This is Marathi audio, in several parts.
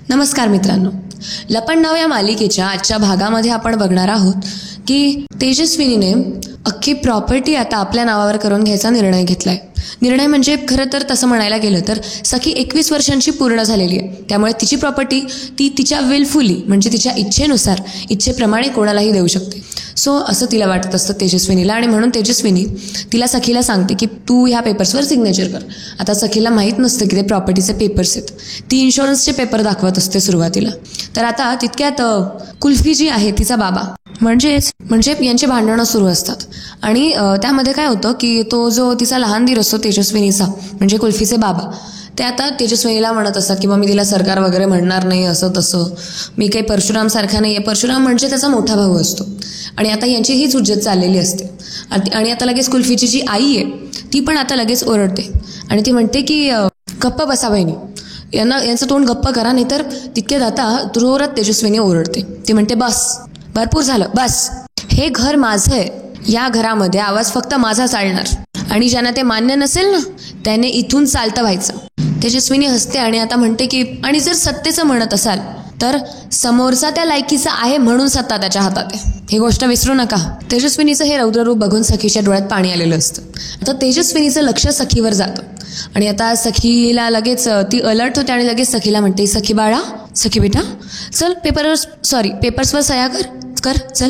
नमस्कार मित्रांनो, लपंडाव या मालिकेच्या आजच्या भागामध्ये आपण बघणार आहोत की तेजस्विनीने अख्खी प्रॉपर्टी आता आपल्या नावावर करून घ्यायचा निर्णय घेतलाय. निर्णय म्हणजे खरं तर तसं म्हणायला गेलं तर सखी 21 वर्षांची पूर्ण झालेली आहे, त्यामुळे तिची प्रॉपर्टी ती तिच्या विलफुली म्हणजे तिच्या इच्छेनुसार इच्छेप्रमाणे कोणालाही देऊ शकते. सो असं तिला वाटत असतं तेजस्विनीला, आणि म्हणून तेजस्विनी तिला सखीला सांगते की तू ह्या पेपर्सवर सिग्नेचर कर. आता सखीला माहीत नसतं की ते प्रॉपर्टीचे पेपर्स आहेत. ती इन्शुरन्सचे पेपर दाखवत असते सुरुवातीला. तर आता तितक्यात कुल्फी जी आहे तिचा बाबा म्हणजे यांचे भांडणं सुरू असतात. आणि त्यामध्ये काय होतं की तो जो तिचा लहान दीर असतो तेजस्विनीचा म्हणजे कुल्फीचे बाबा, ते आता तेजस्विनीला म्हणत असतात की मग मी तिला सरकार वगैरे म्हणणार नाही, असं तसं, मी काही परशुराम सारखा नाही आहे. परशुराम म्हणजे त्याचा मोठा भाऊ असतो. आणि आता यांची हीच हुज्जत चाललेली असते. आणि आता लगेच कुल्फीची जी आई आहे ती पण आता लगेच ओरडते आणि ती म्हणते की गप्प बसा बहिणी, यांचं तोंड गप्प करा, नाही तर तितक्यात आता जोरात तेजस्विनी ओरडते. ती म्हणते बस, भरपूर झालं, बस, हे घर माझं आहे, या घरामध्ये आवाज फक्त माझा चालणार, आणि ज्यांना ते मान्य नसेल ना त्याने इथून चालतं व्हायचं. तेजस्विनी हसते आणि आता म्हणते की आणि जर सत्तेचं म्हणत असाल तर समोरचा त्या लायकीचा आहे म्हणून सत्ता त्याच्या हातात आहे, ही गोष्ट विसरू नका. तेजस्विनीचं हे रौद्ररूप बघून सखीच्या डोळ्यात पाणी आलेलं असतं. आता तेजस्विनीचं लक्ष सखीवर जातं आणि आता सखीला लगेच ती अलर्ट होते आणि लगेच सखीला म्हणते, सखी बाळा, सखी बेटा, चल पेपर्सवर सह्या कर चल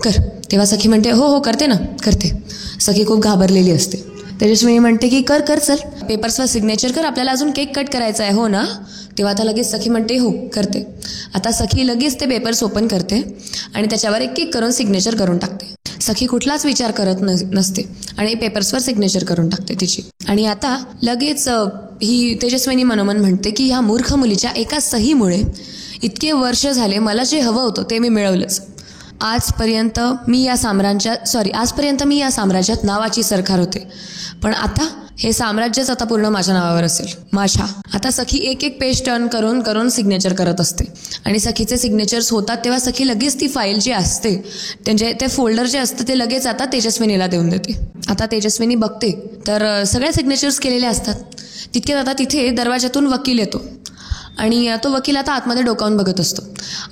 कर. तेव्हा सखी म्हणते हो हो करते ना, करते. सखी खूप घाबरलेली असते. तेजस्विनी म्हणते की कर चल, पेपर्सवर सिग्नेचर कर, आपल्याला अजून केक कट करायचा आहे, हो ना. तेव्हा आता लगेच सखी म्हणते हो करते. आता सखी लगेच ते पेपर्स ओपन करते आणि त्याच्यावर एक केक करून सिग्नेचर करून टाकते. सखी कुठलाच विचार करत नसते आणि पेपर्सवर सिग्नेचर करून टाकते तिची. आणि आता लगेच ही तेजस्विनी मनोमन म्हणते की ह्या मूर्ख मुलीच्या एका सहीमुळे इतके वर्ष झाले मला जे हवं होतं ते मी मिळवलंच. आजपर्यंत मी या साम्राज्यात नावाची सरकार होते, पण आता हे साम्राज्यच आता पूर्ण माझ्या नावावर असेल, माझ्या. आता सखी एक एक पेज टर्न करून सिग्नेचर करत असते आणि सखीचे सिग्नेचर्स होतात तेव्हा सखी लगेच ती फाईल जी असते ते फोल्डर जे असतं ते लगेच आता तेजस्विनीला देऊन देते. आता तेजस्विनी बघते तर सगळे सिग्नेचर्स केलेले असतात. तितक्यात आता तिथे दरवाजातून वकील येतो आणि तो वकील आता आतमध्ये डोकावून बघत असतो.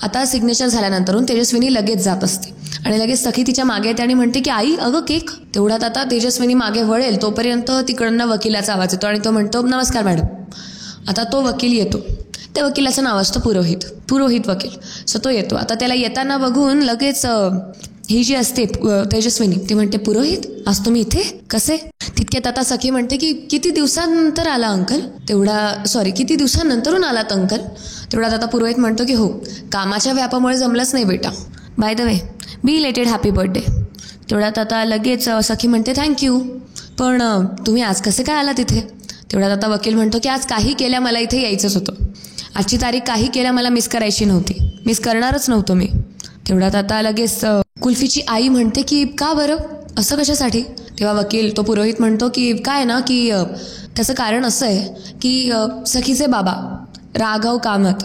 आता सिग्नेचर झाल्यानंतरून तेजस्विनी लगेच जात असते आणि लगेच सखी तिच्या मागे येते आणि म्हणते की आई अगं केक. तेवढ्यात आता तेजस्विनी मागे वळेल तोपर्यंत तिकडनं वकिलाचा आवाज येतो आणि तो म्हणतो नमस्कार मॅडम. आता तो वकील येतो. त्या वकिलाचं नाव असतं पुरोहित वकील. सो तो येतो. आता त्याला येताना बघून लगेच ही जी असते तेजस्विनी ती म्हणते पुरोहित, आज तुम्ही इथे कसे. तितक्यात आता सखी म्हणते की किती दिवसानंतरून आलात अंकल. तेवढ्यात आता पुरोहित म्हणतो की हो, कामाच्या व्यापामुळे जमलंच नाही बेटा, by the way belated happy birthday. तेवढ्यात आता लगेच सखी म्हणते थँक्यू, पण तुम्ही आज कसे काय आला तिथे. तेवढ्यात आता वकील म्हणतो की आज काही केल्या मला इथे यायचंच होतं, आजची तारीख काही केल्या मला मिस करायची नव्हती, मिस करणारच नव्हतो मी. तेवढ्यात आता लगेच कुल्फीची आई म्हणते की का बरं, असं कशासाठी. तेव्हा वकील तो पुरोहित म्हणतो की काय ना की त्याचं कारण असं आहे की सखीचे बाबा राघव कामत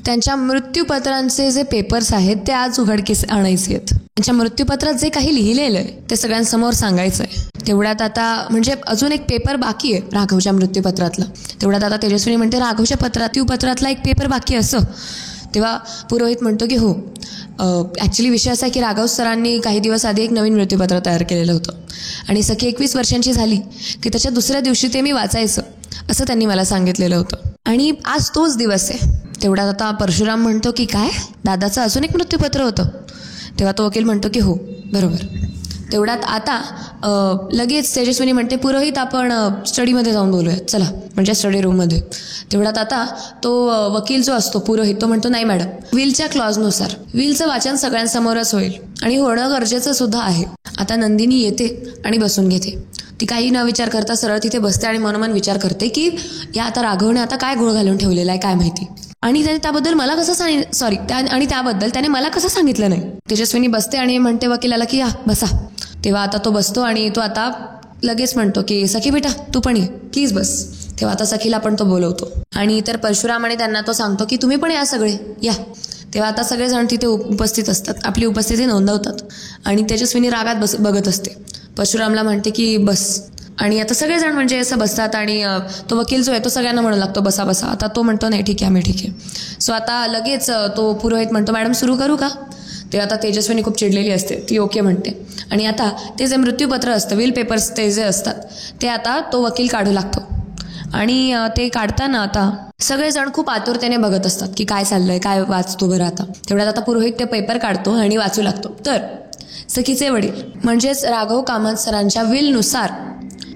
त्यांच्या मृत्यूपत्रांचे जे पेपर्स आहेत ते आज उघडकीस आणायचे आहेत. त्यांच्या मृत्यूपत्रात जे काही लिहिलेलं आहे ते सगळ्यांसमोर सांगायचं आहे. तेवढ्यात आता म्हणजे अजून एक पेपर बाकी आहे राघवच्या मृत्यूपत्रातला. तेवढ्यात आता तेजस्विनी म्हणते राघवच्या मृत्यूपत्रातला एक पेपर बाकी असं. तेव्हा पुरोहित म्हणतो की हो, ॲक्च्युली विषय असा आहे की राघव सरांनी काही दिवस आधी एक नवीन मृत्यूपत्र तयार केलेलं होतं आणि सखी 21 वर्षांची झाली की त्याच्या दुसऱ्या दिवशी ते मी वाचायचं असं त्यांनी मला सांगितलेलं होतं आणि आज तोच दिवस आहे. तेवढ्यात आता परशुराम म्हणतो की काय, दादाचं अजून एक मृत्यूपत्र होतं. तेव्हा तो वकील म्हणतो की हो बरोबर. तेवढ्यात आता लगेच तेजस्विनी म्हणते पुरोहित आपण स्टडीमध्ये जाऊन बोलूया चला, म्हणजे स्टडी रूममध्ये. तेवढ्यात आता तो वकील जो असतो पुरोहित तो म्हणतो नाही मॅडम, विलच्या क्लॉजनुसार विलचं वाचन सगळ्यांसमोरच होईल आणि होणं गरजेचं सुद्धा आहे. आता नंदिनी येते आणि बसून घेते. ती काही न विचार करता सरळ तिथे बसते आणि मनोमन विचार करते की या आता राघवने आता काय घोळ घालून ठेवलेला आहे काय माहिती, आणि त्याने त्याबद्दल मला कसं त्याबद्दल त्याने मला कसं सांगितलं नाही. तेजस्विनी बसते आणि म्हणते वकिलाला की या बसा. तेव्हा आता तो बसतो आणि तो आता लगेच म्हणतो की सखी बेटा तू पण ये प्लीज बस. तेव्हा आता सखीला पण तो बोलवतो आणि तर परशुराम आणि त्यांना तो सांगतो की तुम्ही पण या सगळे या. तेव्हा आता सगळेजण तिथे उपस्थित असतात, आपली उपस्थिती नोंदवतात आणि तेजस्विनी रागात बघत असते. परशुरामला म्हणते की बस, आणि आता सगळेजण म्हणजे असं बसतात आणि तो वकील जो आहे तो सगळ्यांना म्हणू लागतो बसा बसा. आता तो म्हणतो नाही ठीक आहे आम्ही ठीक आहे. सो आता लगेच तो पुरोहित म्हणतो मॅडम सुरू करू का. ते आता तेजस्विनी खूप चिडलेली असते, ती ओके म्हणते. आणि आता ते जे मृत्यूपत्र असतं, विल पेपर्स ते जे असतात ते आता तो वकील काढू लागतो. आणि ते काढताना आता सगळेजण खूप आतुरतेने बघत असतात की काय चाललंय, काय वाचतो बरं. आता तेवढ्यात आता पुरोहित ते पेपर काढतो आणि वाचू लागतो. तर सखीचे वडील म्हणजेच राघव कामत सरांच्या विलनुसार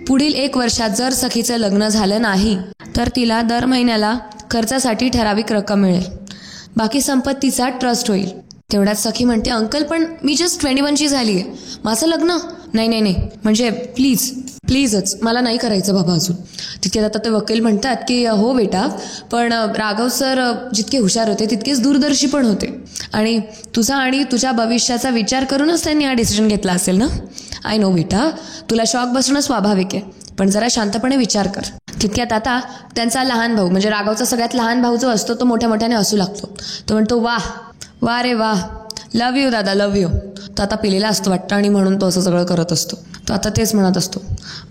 पुढील 1 वर्षात जर सखीचं लग्न झालं नाही तर तिला दर महिन्याला खर्चासाठी ठराविक रक्कम मिळेल. बाकी संपत्तीचा ट्रस्ट होईल. तेवढ्यात सखी म्हणते अंकल पण मी जस्ट 21ची झाली आहे, माझं लग्न नाही म्हणजे प्लीजच मला नाही करायचं बाबा अजून. तिथे आता ते वकील म्हणतात की हो बेटा, पण राघव सर जितके हुशार होते तितकेच दूरदर्शी पण होते आणि तुझा आणि तुझ्या भविष्याचा विचार करूनच त्यांनी हा डिसिजन घेतला असेल ना. आय नो बेटा, तुला शॉक बसणं स्वाभाविक आहे, पण जरा शांतपणे विचार कर. तितक्यात आता त्यांचा लहान भाऊ म्हणजे राघवचा सगळ्यात लहान भाऊ जो असतो तो मोठ्या मोठ्याने हसू लागतो. तो म्हणतो वाह रे वाह, लव्ह यू दादा लव्ह यू. तो आता पिलेला असतो वाटतं आणि म्हणून तो असं सगळं करत असतो. तो आता तेच म्हणत असतो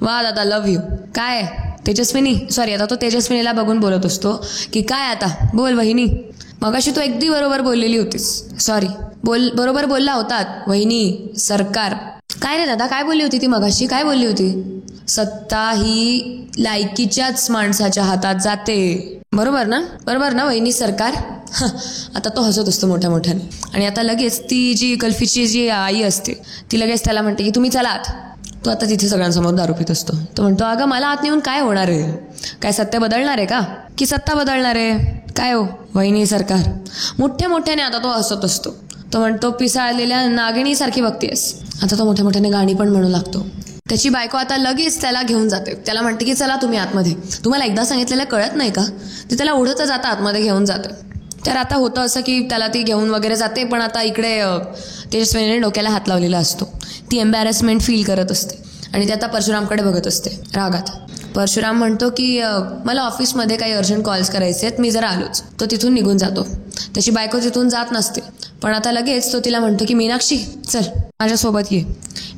वा दादा लव्ह यू. काय आता तो तेजस्विनीला बघून बोलत असतो की काय आता बोल वहिनी, मगाशी तू अगदी बरोबर बोललेली होतीस. बरोबर बोलला होतात वहिनी सरकार. काय रे दादा काय बोलली होती ती मगाशी, काय बोलली होती. सत्ता ही लायकीच्याच माणसाच्या हातात जाते. बरोबर ना वहिनी सरकार. आता तो हसत असतो मोठ्या मोठ्याने. आणि आता लगेच ती जी गल्फीची जी आई असते ती लगेच त्याला म्हणते की तुम्ही चला आत. तो आता तिथे सगळ्यांसमोर दारू पित असतो. तो म्हणतो अगं मला आत नेऊन काय होणार आहे, काय सत्य बदलणार आहे का की सत्ता बदलणार आहे काय हो वहिनी सरकार. मोठ्या मोठ्याने आता तो हसत असतो. तो म्हणतो पिसाळलेल्या नागिणीसारखी बघतेस. आता तो मोठ्या मोठ्याने गाणी पण म्हणू लागतो. त्याची बायको आता लगेच त्याला घेऊन जाते. त्याला म्हणते की चला तुम्ही आतमध्ये, तुम्हाला एकदा सांगितलेलं कळत नाही का. ते त्याला ओढत जाता आतमध्ये घेऊन जाते. तर आता होतं असं की त्याला ती घेऊन वगैरे जाते, पण आता इकडे तेजस्विनीने डोक्याला हात लावलेला असतो. ती एम्बॅरेसमेंट फील करत असते आणि ती आता परशुरामकडे बघत असते रागात. परशुराम म्हणतो की मला ऑफिसमध्ये काही अर्जंट कॉल्स करायचे आहेत, मी जरा आलोच. तो तिथून निघून जातो. त्याची बायको तिथून जात नसते, पण आता लगेच तो तिला म्हणतो की मीनाक्षी चल माझ्यासोबत ये.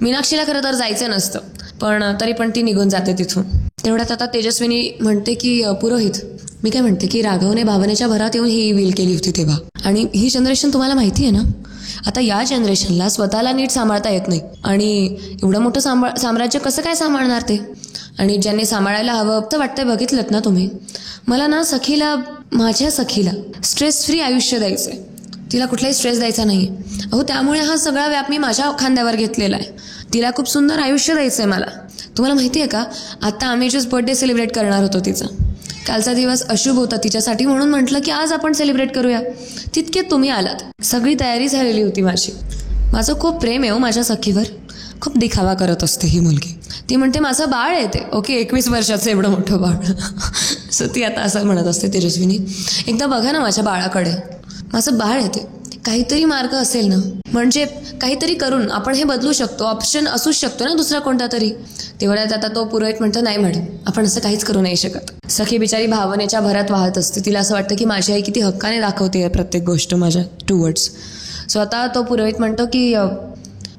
मीनाक्षीला खरं तर जायचं नसतं, पण तरी पण ती निघून जाते तिथून. तेवढ्यात आता तेजस्विनी म्हणते की पुरोहित मी काय म्हणते की राघवने भावनेच्या भरात येऊन ही विल केली होती तेव्हा. आणि ही जनरेशन तुम्हाला माहिती आहे ना, आता या जनरेशनला स्वतःला नीट सांभाळता येत नाही आणि एवढं मोठं साम्राज्य कसं काय सांभाळणार ते. आणि ज्यांनी सांभाळायला हवं तर वाटतंय बघितलं ना तुम्ही. मला ना माझ्या सखीला स्ट्रेस फ्री आयुष्य द्यायचंय, तिला कुठलाही स्ट्रेस द्यायचा नाही. अहो त्यामुळे हा सगळा व्याप मी माझ्या खांद्यावर घेतलेला आहे. तिला खूप सुंदर आयुष्य द्यायचंय मला. तुम्हाला माहिती आहे का, आता आम्ही जस्ट बर्थडे सेलिब्रेट करणार होतो तिचा. कालचा दिवस अशुभ होता तिच्यासाठी, म्हणून म्हटलं की आज आपण सेलिब्रेट करूया. तितके तुम्ही आलात. सगळी तयारी झालेली होती माझी. माझं खूप प्रेम आहे हो माझ्या सखीवर. खूप दिखावा करत असते ही मुलगी. ती म्हणते माझं बाळ आहे ते. ओके 21 वर्षाचं एवढं मोठं बाळ. सो ती आता असं म्हणत असते तेजस्विनी एकदा बघा ना माझ्या बाळाकडे, माझं बाळ आहे ते. काहीतरी मार्ग असेल ना, म्हणजे काहीतरी करून आपण हे बदलू शकतो. ऑप्शन असूच शकतो ना दुसरा कोणता तरी. तेवढ्यात आता तो पुरोहित म्हणतो नाही मॅडम आपण असं काहीच करू नाही शकत. सखी बिचारी भावनेच्या भरात वाहत असते. तिला असं वाटतं की माझी आई किती हक्काने दाखवते प्रत्येक गोष्ट माझ्या टुवर्ड्स. सो आता तो पुरोहित म्हणतो की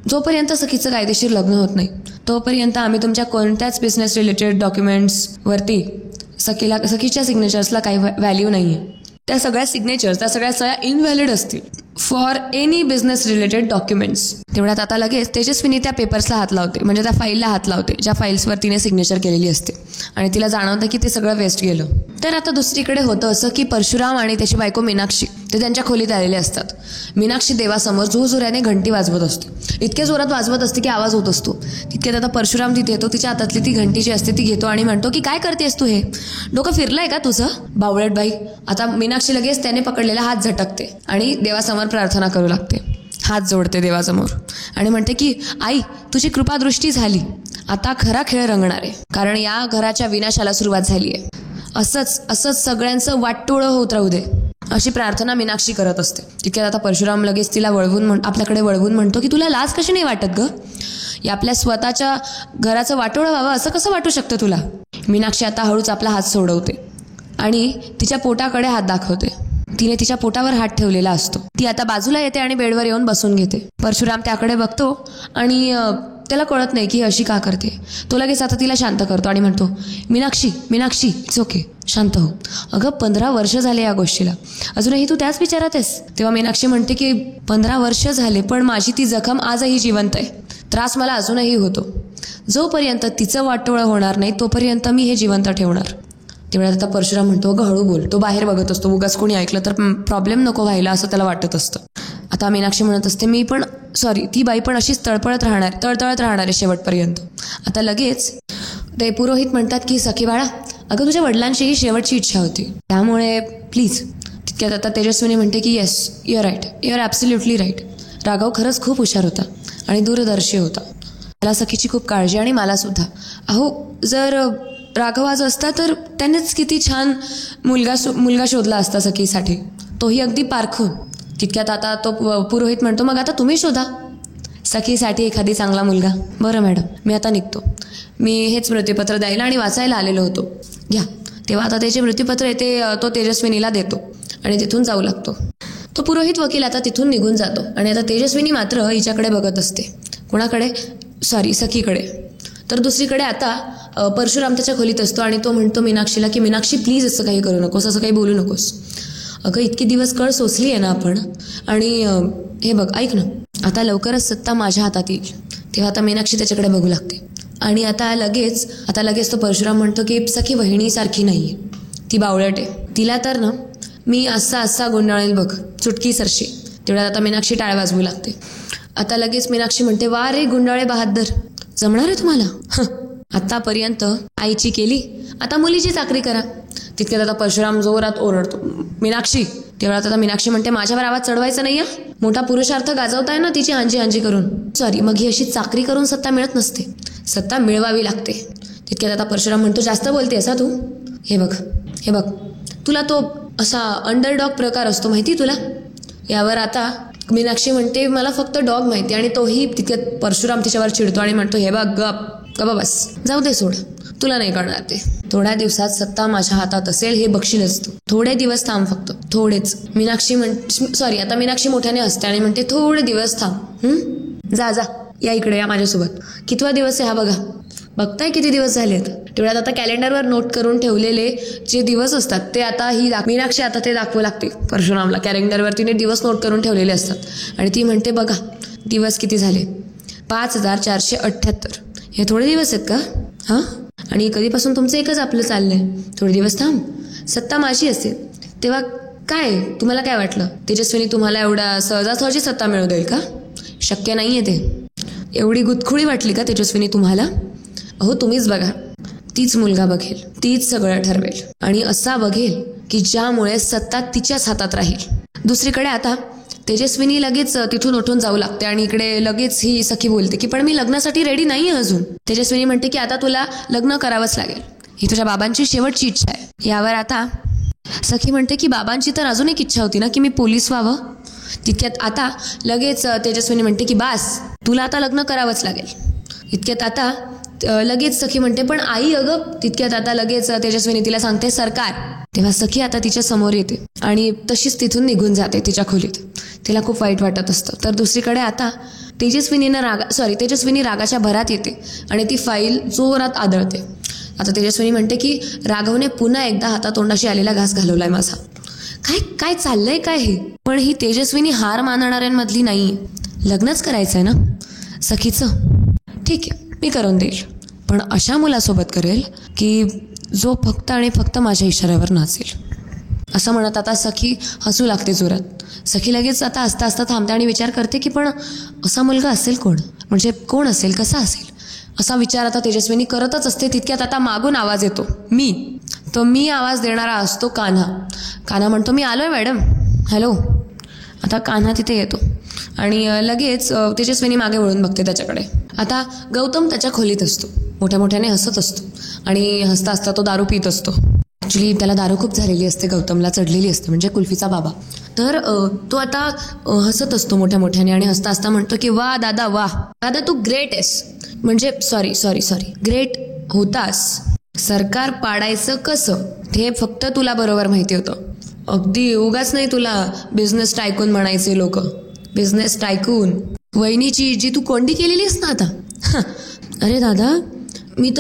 जोपर्यंत सखीचं कायदेशीर लग्न होत नाही तोपर्यंत आम्ही तुमच्या कोणत्याच बिझनेस रिलेटेड डॉक्युमेंट्सवरती सखीच्या सिग्नेचर्सला काही व्हॅल्यू नाही आहे. त्या सगळ्या सिग्नेचर्स त्या सगळ्या सह्या इनव्हॅलिड असतील for any business related documents. तेवढ्यात आता लगेच तेजस्विनी त्या पेपर्सला हात लावते, म्हणजे त्या फाईलला हात लावते ज्या फाईल्सवर तिने सिग्नेचर केलेली असते. आणि तिला जाणवतं की ते सगळं वेस्ट गेलं. तर आता दुसरीकडे होतं असं की परशुराम आणि त्याची बायको मीनाक्षी ते त्यांच्या खोलीत आलेले असतात. मीनाक्षी देवासमोर जोरजोराने घंटी वाजवत असते. इतके जोरात वाजवत असते की आवाज होत असतो. तितक्यात आता परशुराम तिथे येतो. तिच्या हातातली ती घंटी जी असते ती घेतो आणि म्हणतो की काय करतेस तू, हे डोकं फिरलंय का तुझं बावळट बाई. आता मीनाक्षी लगेच त्याने पकडलेला हात झटकते आणि देवासमोर प्रार्थना करू लागते. हात जोडते देवासमोर आणि म्हणते की आई तुझी कृपादृष्टी झाली, आता खरा खेळ रंगणार आहे, कारण या घराच्या विनाशाला सुरुवात झाली आहे. असंच सगळ्यांचं वाटोळं होत राहू दे अशी प्रार्थना मीनाक्षी करत असते. तिथे आता परशुराम लगेच तिला आपल्याकडे वळवून म्हणतो की तुला लाज कशी नाही वाटत ग, या आपल्या स्वतःच्या घराचं वाटोळं व्हावं असं कसं वाटू शकतं तुला. मीनाक्षी आता हळूच आपला हात सोडवते आणि तिच्या पोटाकडे हात दाखवते. तिने तिच्या पोटावर हात ठेवलेला असतो. ती आता बाजूला येते आणि बेडवर येऊन बसून घेते. परशुराम त्याकडे बघतो आणि त्याला कळत नाही की अशी का करते. तो लगेच आता तिला शांत करतो आणि म्हणतो, मीनाक्षी मीनाक्षी इट्स ओके, शांत हो. अगं 15 वर्ष झाले या गोष्टीला, अजूनही तू त्याच विचारात आहेस. तेव्हा मीनाक्षी म्हणते की 15 वर्ष झाले पण माझी ती जखम आजही जिवंत आहे. त्रास मला अजूनही होतो. जोपर्यंत तिचं वाटोळं होणार नाही तोपर्यंत मी हे जिवंत ठेवणार. तेवढ्यात आता परशुराम म्हणतो, अगं हळू बोल. तो बाहेर बघत असतो, उगाच कोणी ऐकलं तर प्रॉब्लेम नको व्हायला असं त्याला वाटत असतं. आता मीनाक्षी म्हणत असते, ती बाई पण अशीच तळतळत राहणार आहे शेवटपर्यंत. आता लगेच ते पुरोहित म्हणतात की सखी बाळा, अगं तुझ्या वडिलांची ही शेवटची इच्छा होती, त्यामुळे प्लीज. तितक्यात आता तेजस्विनी म्हणते की yes, your right, your absolutely right. Raghav खरंच खूप हुशार होता आणि दूरदर्शी होता. मला सखीची खूप काळजी आणि मला सुद्धा. अहो जर राघव आज असता तर त्यानेच किती छान मुलगा शोधला असता सखीसाठी, तोही अगदी पारखून. तितक्यात आता तो पुरोहित म्हणतो, मग आता तुम्ही शोधा सखीसाठी एखादी चांगला मुलगा. बरं मॅडम, मी आता निघतो. मी हेच मृत्यूपत्र द्यायला आणि वाचायला आलेलो होतो, घ्या. तेव्हा आता त्याचे मृत्यूपत्र येते तो तेजस्विनीला देतो आणि तिथून जाऊ लागतो. तो पुरोहित वकील आता तिथून निघून जातो आणि आता तेजस्विनी मात्र हिच्याकडे बघत असते. कोणाकडे? सखीकडे. तर दुसरीकडे आता परशुराम त्याच्या खोलीत असतो आणि तो म्हणतो मीनाक्षीला की मीनाक्षी प्लीज असं काही करू नकोस, असं काही बोलू नकोस. अगं इतके दिवस कळ सोसली आहे ना आपण, आणि हे बघ ऐक ना, आता लवकरच सत्ता माझ्या हातात येईल. तेव्हा आता मीनाक्षी त्याच्याकडे बघू लागते आणि आता लगेच तो परशुराम म्हणतो की सखी वहिनीसारखी नाही आहे, ती बावळट आहे. तिला तर ना मी असा गुंडाळेल बघ, चुटकी सरशी. तेवढ्यात आता मीनाक्षी टाळ वाजवू लागते. आता लगेच मीनाक्षी म्हणते, वा रे गुंडाळे बहादर, जमणार आहे तुम्हाला? आतापर्यंत आईची केली, आता मुलीची चाकरी करा. तितक्यात आता परशुराम जोरात ओरडतो, मीनाक्षी. तेवढ्यात आता मीनाक्षी म्हणते, माझ्यावर आवाज चढवायचा नाही, मोठा पुरुषार्थ गाजवताय ना तिची हांजी करून. सॉरी, मग ही अशी चाकरी करून सत्ता मिळत नसते, सत्ता मिळवावी लागते. तितक्यात आता परशुराम म्हणतो, जास्त बोलतेस तू. हे बघ तुला तो असा अंडरडॉग प्रकार असतो माहिती तुला. यावर आता मीनाक्षी म्हणते, मला फक्त डॉग माहिती. आणि तोही तितक्यात परशुराम तिच्यावर चिडतो आणि म्हणतो, हे बघ गप बस, जाऊ दे, सोड, तुला नाही कळणार ते. थोड्या दिवसात सत्ता माझ्या हातात असेल हे बघशीलच तू. थोडे दिवस थांब, फक्त थोडेच. आता मीनाक्षी मोठ्याने हसते आणि म्हणते, थोडे दिवस थांब. जा या इकडे, या माझ्यासोबत. कितवा दिवस आहे हा बघा, बघताय किती दिवस झालेत. तेवढ्यात आता कॅलेंडरवर नोट करून ठेवलेले जे दिवस असतात ते आता मीनाक्षी आता ते दाखवू लागते परशुरामला. कॅलेंडरवर तिने दिवस नोट करून ठेवलेले असतात आणि ती म्हणते, बघा दिवस किती झाले, 5478. हे थोडे दिवस आहेत का? आणि कधीपासून तुमचं एकच आपलं चाललंय, थोडे दिवस थांब, सत्ता माझी असेल तेव्हा. काय तुम्हाला काय वाटलं तेजस्विनी तुम्हाला एवढा सहजासहजी सत्ता मिळू देईल का? शक्य नाहीये ते. एवढी गुदखुळी वाटली का तेजस्विनी तुम्हाला? अहो तुम्हीच बघा, तीच मुलगा बघेल, तीच सगळं ठरवेल आणि असा बघेल की ज्यामुळे सत्ता तिच्याच हातात राहील. दुसरीकडे आता तेजस्विनी लगेच तिथून उठून जाऊ लागते आणि इकडे लगेच ही सखी बोलते की पण मी लग्नासाठी रेडी नाही आहे अजून. तेजस्विनी म्हणते की आता तुला लग्न करावंच लागेल, ही तुझ्या बाबांची शेवटची इच्छा आहे. यावर आता सखी म्हणते की बाबांची तर अजून एक इच्छा होती ना की मी पोलीस व्हावं. तितक्यात आता लगेच तेजस्विनी म्हणते की बास, तुला आता लग्न करावंच लागेल. इतक्यात आता लगेच सखी म्हणते, पण आई अगं. तितक्यात आता लगेच तेजस्विनी तिला सांगते सरकार. तेव्हा सखी आता तिच्या समोर येते आणि तशीच तिथून निघून जाते तिच्या खोलीत. तिला खूप वाईट वाटत असतं. तर दुसरीकडे आता तेजस्विनी रागाच्या भरात येते आणि ती फाईल जोरात आदळते. आता तेजस्विनी म्हणते की राघवने पुन्हा एकदा हातातोंडाशी आलेला घास घालवलाय माझा. काय चाललंय काय हे? पण ही तेजस्विनी हार मानणाऱ्यांमधली नाही. लग्नच करायचंय ना सखीचं, ठीक आहे मी करून देईल, पण अशा मुलासोबत करेल की जो फक्त आणि फक्त माझ्या इशाऱ्यावर नाचेल. असं म्हणत आता सखी हसू लागते जोरात. सखी लगेच आता हसता थांबते आणि विचार करते की पण असा मुलगा असेल कोण, म्हणजे कोण असेल, कसा असेल, असा विचार आता तेजस्विनी करतच असते. तितक्यात आता मागून आवाज येतो, मी आवाज देणारा असतो कान्हा म्हणतो, मी आलोय मॅडम, हॅलो. आता कान्हा तिथे येतो आणि लगेच तेजस्विनी मागे वळून बघते त्याच्याकडे. आता गौतम त्याच्या खोलीत असतो, मोठ्याने हसत असतो आणि हसता तो दारू पित असतो. ॲक्च्युली त्याला दारू खूप झालेली असते, गौतमला चढलेली असते, म्हणजे कुल्फीचा बाबा. तर तो आता हसत असतो मोठ्याने आणि हसता म्हणतो की वा दादा तू ग्रेट आहेस, म्हणजे सॉरी ग्रेट होतास. सरकार पाडायचं कसं हे फक्त तुला बरोबर माहिती होतं. अगदी उगाच नाही तुला बिझनेस टायकून म्हणायचे लोक. बिझनेस टायकून वहिनीची जी तू कोंडी केलेली आहेस ना आता, अरे दादा, मी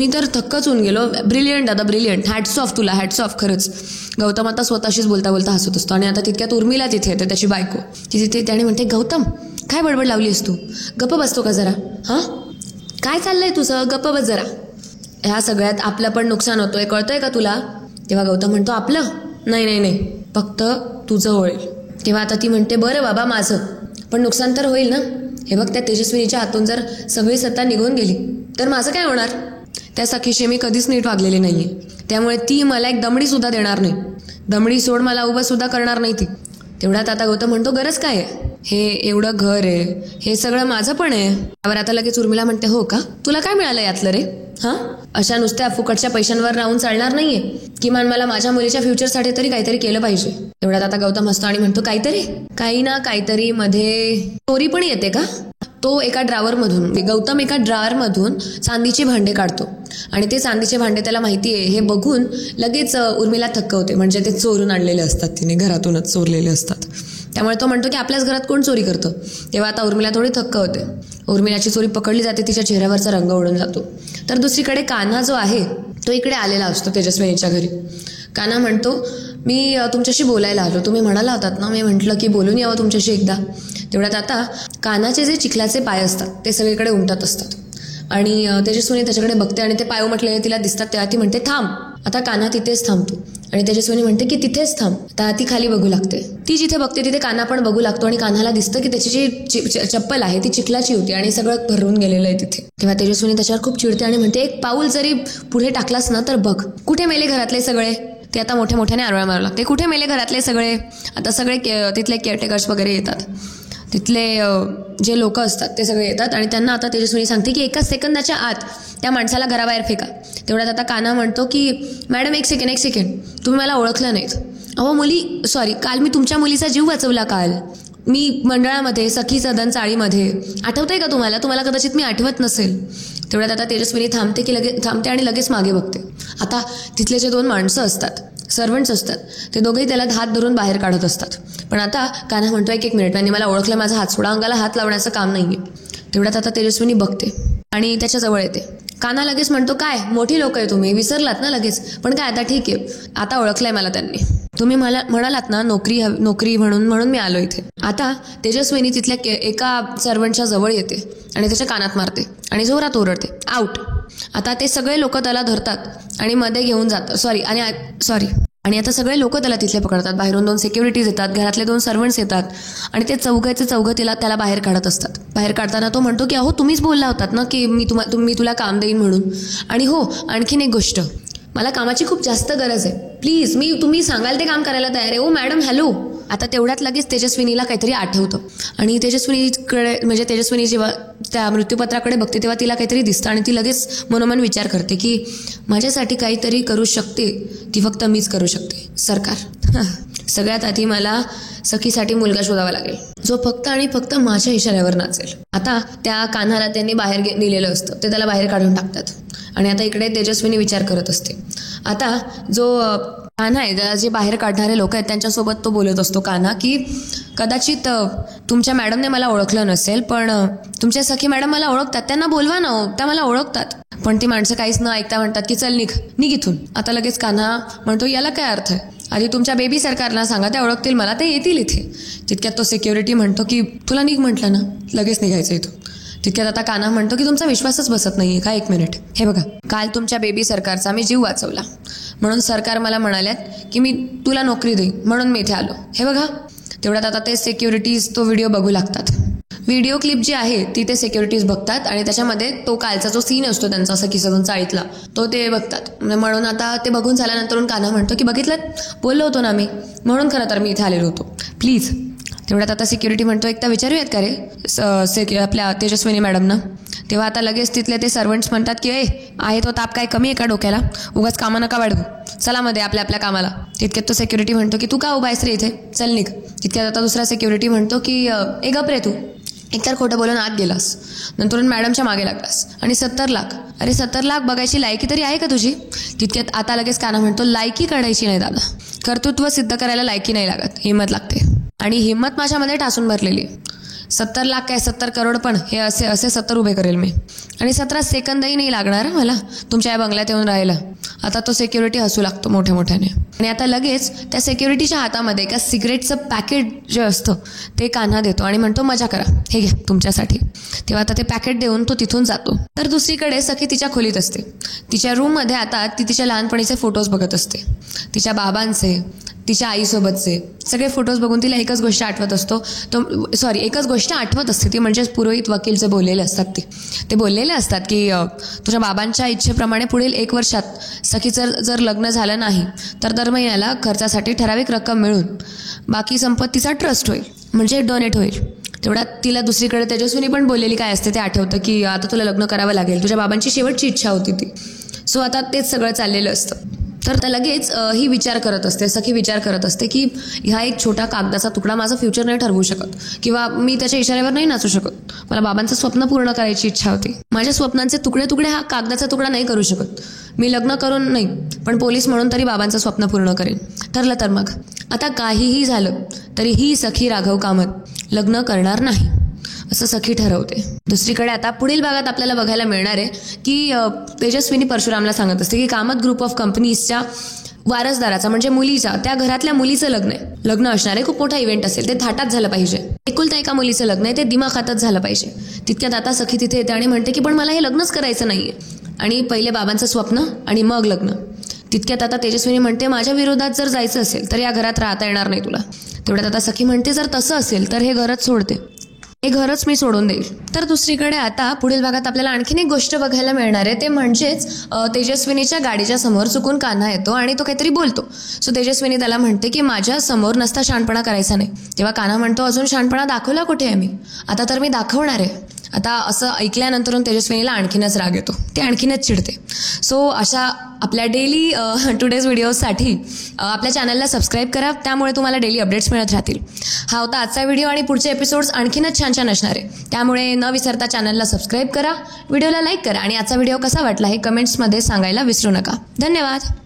तर थक्कच होऊन गेलो. ब्रिलियंट दादा, ब्रिलियंट. हॅट्स ऑफ तुला, हॅट्स ऑफ खरंच. गौतम आता स्वतःशीच बोलता बोलता हसत असतो आणि आता तितक्यात उर्मिला तिथे येते, त्याची बायको. तिथे त्याने म्हणते, गौतम काय बडबड लावलीस तू? गप्प बसतो का जरा? हां, काय चाललंय तुझं? गप्प बस जरा. ह्या सगळ्यात आपलं पण नुकसान होतोय, कळतंय का तुला? तेव्हा गौतम म्हणतो, आपलं? नाही, फक्त तुझं होईल. तेव्हा आता ती म्हणते, बरं बाबा माझं पण नुकसान तर होईल ना. हे बघ, त्या तेजस्विनीच्या हातून जर सगळी सत्ता निघून गेली तर माझं काय होणार? त्या सखीशी मी कधीच नीट वागलेली नाहीये, त्यामुळे ती मला एक दमडीसुद्धा देणार नाही. दमडी सोड, मला उभं सुद्धा करणार नाही ती. तेवढ्यात आता गौतम म्हणतो, गरज काय आहे? हे एवढं घर आहे, हे सगळं माझं पण आहे. त्यावर आता लगेच उर्मिला म्हणते, हो का? तुला काय मिळालं यातलं रे? हां, अशा नुसत्या फुकटच्या पैशांवर राहून चालणार नाहीये. किमान मला माझ्या मुलीच्या फ्युचरसाठी तरी काहीतरी केलं पाहिजे. तेवढ्यात आता गौतम हसतो आणि म्हणतो, काही ना काहीतरी मध्ये चोरी पण येते का? तो गौतम एका ड्रॉवरमधून चांदीची भांडे काढतो आणि ते चांदीचे भांडे त्याला माहिती आहे हे बघून लगेच उर्मिला थक्क होते. म्हणजे ते चोरून आणलेले असतात, तिने घरातूनच चोरलेले असतात. त्यामुळे तो म्हणतो की आपल्याच घरात कोण चोरी करतं? तेव्हा आता उर्मिला थोडी थक्क होते. उर्मिलाची चोरी पकडली जाते, तिच्या चेहऱ्यावरचा रंग उडून जातो. तर दुसरीकडे कान्हा जो आहे तो इकडे आलेला असतो तेजस्विनीच्या घरी. कान्हा म्हणतो, मी तुमच्याशी बोलायला आलो, तुम्ही म्हणाला होतात ना. मी म्हटलं की बोलून यावं तुमच्याशी एकदा. तेवढ्यात आता कान्हाचे जे चिखलाचे पाय असतात ते सगळीकडे उमटत असतात आणि तेजस्विनी त्याच्याकडे बघते आणि ते पाय उमटलेले तिला दिसतात. तेव्हा ती म्हणते, थांब. आता कान्हा तिथेच थांबतो आणि तेजस्विनी म्हणते की तिथेच थांब. आता ती खाली बघू लागते. ती जिथे बघते तिथे कान्हा पण बघू लागतो आणि कान्हाला दिसतं की त्याची जी चप्पल आहे ती चिखलाची होती आणि सगळं भरून गेलेलं आहे तिथे. तेव्हा तेजस्विनी त्याच्यावर खूप चिडते आणि म्हणते, एक पाऊल जरी पुढे टाकलास ना तर बघ, कुठे मेले घरातले सगळे? ते आता मोठ्याने आरोळ्या मारू लागते. कुठे मेले घरातले सगळे? आता सगळे तिथले केअरटेकर्स वगैरे येतात, तिथले जे लोक असतात ते सगळे येतात आणि त्यांना आता तेजस्विनी सांगते की 1 सेकंदाच्या आत त्या माणसाला घराबाहेर फेका. तेवढ्यात आता कान्हा म्हणतो की मॅडम एक सेकंड, तुम्ही मला ओळखलं नाहीत. अहो काल मी तुमच्या मुलीचा जीव वाचवला. काल मी मंडळामध्ये सखी सदन चाळीमध्ये, आठवतंय का तुम्हाला कदाचित मी आठवत नसेल. तेवढ्यात आता तेजस्विनी थांबते आणि लगेच मागे बघते. आता तिथले जे 2 माणसं असतात, सर्वंट्स असतात, ते दोघेही त्याला हात धरून बाहेर काढत असतात. पण आता कान्हा म्हणतो, एक मिनिट, त्यांनी मला ओळखलं, माझा हात सोडा, अंगाला हात लावण्याचं काम नाहीये. तेवढ्यात आता तेजस्विनी बघते आणि त्याच्या जवळ येते. कान्हा लगेच म्हणतो, काय मोठी लोक आहे तुम्ही, विसरलात ना लगेच? पण काय आता ठीक आहे, आता ओळखलंय मला त्यांनी. तुम्ही मला म्हणालात ना नोकरी म्हणून मी आलो इथे. आता तेजस्विनी तिथल्या एका सर्वंटच्या जवळ येते आणि त्याच्या कानात मारते आणि जोरात ओरडते, आउट. आता ते सगळे लोक त्याला धरतात आणि मध्ये घेऊन जातात. आणि आता सगळे लोक त्याला तिथले पकडतात. बाहेरून 2 सिक्युरिटीज येतात, घरातले 2 सर्वंट्स येतात आणि ते चौघं त्याला बाहेर काढत असतात. बाहेर काढताना तो म्हणतो की अहो, तुम्हीच बोलला होतात ना की मी तुला काम देईन म्हणून. आणि हो, आणखीन एक गोष्ट, मला कामाची खूप जास्त गरज आहे, प्लीज तुम्ही सांगाल ते काम करायला तयार आहे. ओ मॅडम, हॅलो. आता तेवढ्यात लगेच तेजस्विनीला काहीतरी आठवतं आणि तेजस्विनी जेव्हा त्या मृत्यूपत्राकडे बघते तेव्हा तिला काहीतरी दिसतं आणि ती लगेच मनोमन विचार करते की माझ्यासाठी काहीतरी करू शकते ती फक्त मीच करू शकते, सरकार. सगळ्यात आधी मला सखीसाठी मुलगा शोधावा लागेल जो फक्त आणि फक्त माझ्या इशाऱ्यावर नाचेल. आता त्या कान्हाला त्यांनी बाहेर दिलेलं असतं, ते त्याला बाहेर काढून टाकतात आणि आता इकडे तेजस्विनी विचार करत असते. आता जो कान्हा आहे, जे बाहेर काढणारे लोक आहेत त्यांच्यासोबत तो बोलत असतो कान्हा की कदाचित तुमच्या मॅडमने मला ओळखलं नसेल, पण तुमच्या सखी मॅडम मला ओळखतात, त्यांना बोलवा ना, त्या मला ओळखतात. पण ती माणसं काहीच न ऐकता म्हणतात की चल निघ इथून. आता लगेच कान्हा म्हणतो, याला काय अर्थ आहे? आधी तुमच्या बेबी सरकारला सांगा, त्या ओळखतील मला, ते येतील इथे. तितक्यात तो सिक्युरिटी म्हणतो की तुला निघ म्हटलं ना, लगेच निघायचं इथून. तितक्यात आता कान्हा म्हणतो की तुमचा विश्वासच बसत नाहीये का? 1 मिनिट, हे बघा, काल तुमच्या बेबी सरकारचा मी जीव वाचवला म्हणून सरकार मला म्हणाल्यात की मी तुला नोकरी देईन, म्हणून मी इथे आलो, हे बघा. तेवढ्यात आता ते सिक्युरिटीज तो व्हिडिओ बघू लागतात. व्हिडिओ क्लिप जी आहे ती ते सिक्युरिटीज बघतात आणि त्याच्यामध्ये तो कालचा जो सीन असतो त्यांचा सखी सदन चाळीतला तो ते बघतात. म्हणून आता ते बघून झाल्यानंतर कान्हा म्हणतो की बघितलं, बोललो होतो ना मी, म्हणून खरं तर मी इथे आलेलो होतो, प्लीज. तेवढ्यात आता सिक्युरिटी म्हणतो, एकदा विचारूयात का रे आपल्या तेजस्विनी मॅडमना? तेव्हा आता लगेच तिथले ते सर्वंट्स म्हणतात की आहे तो ताप काय कमी आहे का डोक्याला? उगाच कामं नका वाढवू, चला मध्ये आपल्या कामाला. तितक्यात तो सिक्युरिटी म्हणतो की तू का उभा आहेस रे इथे, चल निघ. तितक्यात आता दुसरा सिक्युरिटी म्हणतो की गप रे तू, एकतर खोटं बोलून आत गेलास, नंतर मॅडमच्या मागे लागलास आणि 70 लाख, अरे 70 लाख बघायची लायकी तरी आहे का तुझी? तितक्यात आता लगेच कान्हा म्हणतो, लायकी काढायची नाही दादा, कर्तृत्व सिद्ध करायला लायकी नाही लागत, हिंमत लागते. आणि हिंमत माझ्यामध्ये ठासून भरलेली आहे. 70 लाख काय 70 करोड पण हे असे असे 70 उभे करेल मी. आणि 17 सेकंदही नाही लागणार मला तुमच्या या बंगल्यात येऊन राहायला. आता तो सिक्युरिटी हसू लागतो मोठ्या मोठ्याने. आणि आता लगेच त्या सिक्युरिटीच्या हातामध्ये एका सिगरेटचं पॅकेट जे असतं ते कान्हा देतो आणि म्हणतो मजा करा, हे घे तुमच्यासाठी. तेव्हा आता ते पॅकेट देऊन तो तिथून जातो. तर दुसरीकडे सखी तिच्या खोलीत असते. तिच्या रूममध्ये आता ती तिच्या लहानपणीचे फोटोज बघत असते. तिच्या बाबांचे, तिच्या आईसोबतचे सगळे फोटोज बघून तिला एकच गोष्ट आठवत असते ती म्हणजे पुरोहित वकीलचे बोललेले असतात. ते बोललेले असतात की तुझ्या बाबांच्या इच्छेप्रमाणे पुढील 1 वर्षात सखीचं जर लग्न झालं नाही तर दर महिन्याला खर्चासाठी ठराविक रक्कम मिळून बाकी संपत्तीचा ट्रस्ट होईल, म्हणजे डोनेट होईल. तेवढ्यात तिला दुसरीकडे तेजस्विनी पण बोललेली काय असते ते आठवतं की आता तुला लग्न करावं लागेल, तुझ्या बाबांची शेवटची इच्छा होती ती. सो आता तेच सगळं चाललेलं असतं. तर लगेच सखी विचार करत असते की ह्या एक छोटा कागदाचा तुकडा माझं फ्युचर नाही ठरवू शकत किंवा मी त्याच्या इशाऱ्यावर नाही नाचू शकत. मला बाबांचं स्वप्न पूर्ण करायची इच्छा होती. माझ्या स्वप्नांचे तुकडे हा कागदाचा तुकडा नाही करू शकत. मी लग्न करून नाही पण पोलीस म्हणून तरी बाबांचं स्वप्न पूर्ण करेन. ठरलं तर मग आता काहीही झालं तरी ही सखी राघव कामत लग्न करणार नाही असं सखी ठरवते. दुसरीकडे आता पुढील भागात आपल्याला बघायला मिळणार आहे की तेजस्विनी परशुरामला सांगत असते की कामत ग्रुप ऑफ कंपनीजच्या वारसदाराचा म्हणजे मुलीचा, त्या घरातल्या मुलीचं लग्न असणार आहे. खूप मोठा इव्हेंट असेल, ते थाटात झालं पाहिजे. एकुलता एका मुलीचं लग्न आहे, ते दिमाखातच झालं पाहिजे. तितक्यात आता सखी तिथे येते आणि म्हणते की पण मला हे लग्नच करायचं नाहीये आणि पहिले बाबांचं स्वप्न आणि मग लग्न. तितक्यात आता तेजस्विनी म्हणते माझ्या विरोधात जर जायचं असेल तर या घरात राहता येणार नाही तुला. तेवढ्यात आता सखी म्हणते जर तसं असेल तर हे घरच सोडते, हे घरच मी सोडून देईल. तर दुसरीकडे आता पुढील भागात आपल्याला आणखीन एक गोष्ट बघायला मिळणार आहे, ते म्हणजेच तेजस्विनीच्या गाडीच्या समोर चुकून कान्हा येतो आणि तो काहीतरी बोलतो. सो तेजस्विनी त्याला म्हणते की माझ्या समोर नसता शहाणपणा करायचा नाही. तेव्हा कान्हा म्हणतो अजून शहाणपणा दाखवला कुठे आहे मी, आता तर मी दाखवणार आहे. आता असं ऐकल्यानंतर तेजस्विनीला आणखीनच राग येतो, ते आणखीनच चिडते. सो अशा आपल्या डेली टुडेज व्हिडिओसाठी आपल्या चॅनलला सबस्क्राईब करा, त्यामुळे तुम्हाला डेली अपडेट्स मिळत राहतील. हा होता आजचा व्हिडिओ आणि पुढचे एपिसोड्स आणखीनच छान छान असणार आहे. त्यामुळे न विसरता चॅनलला सबस्क्राईब करा, व्हिडिओला लाईक करा आणि आजचा व्हिडिओ कसा वाटला हे कमेंट्समध्ये सांगायला विसरू नका. धन्यवाद.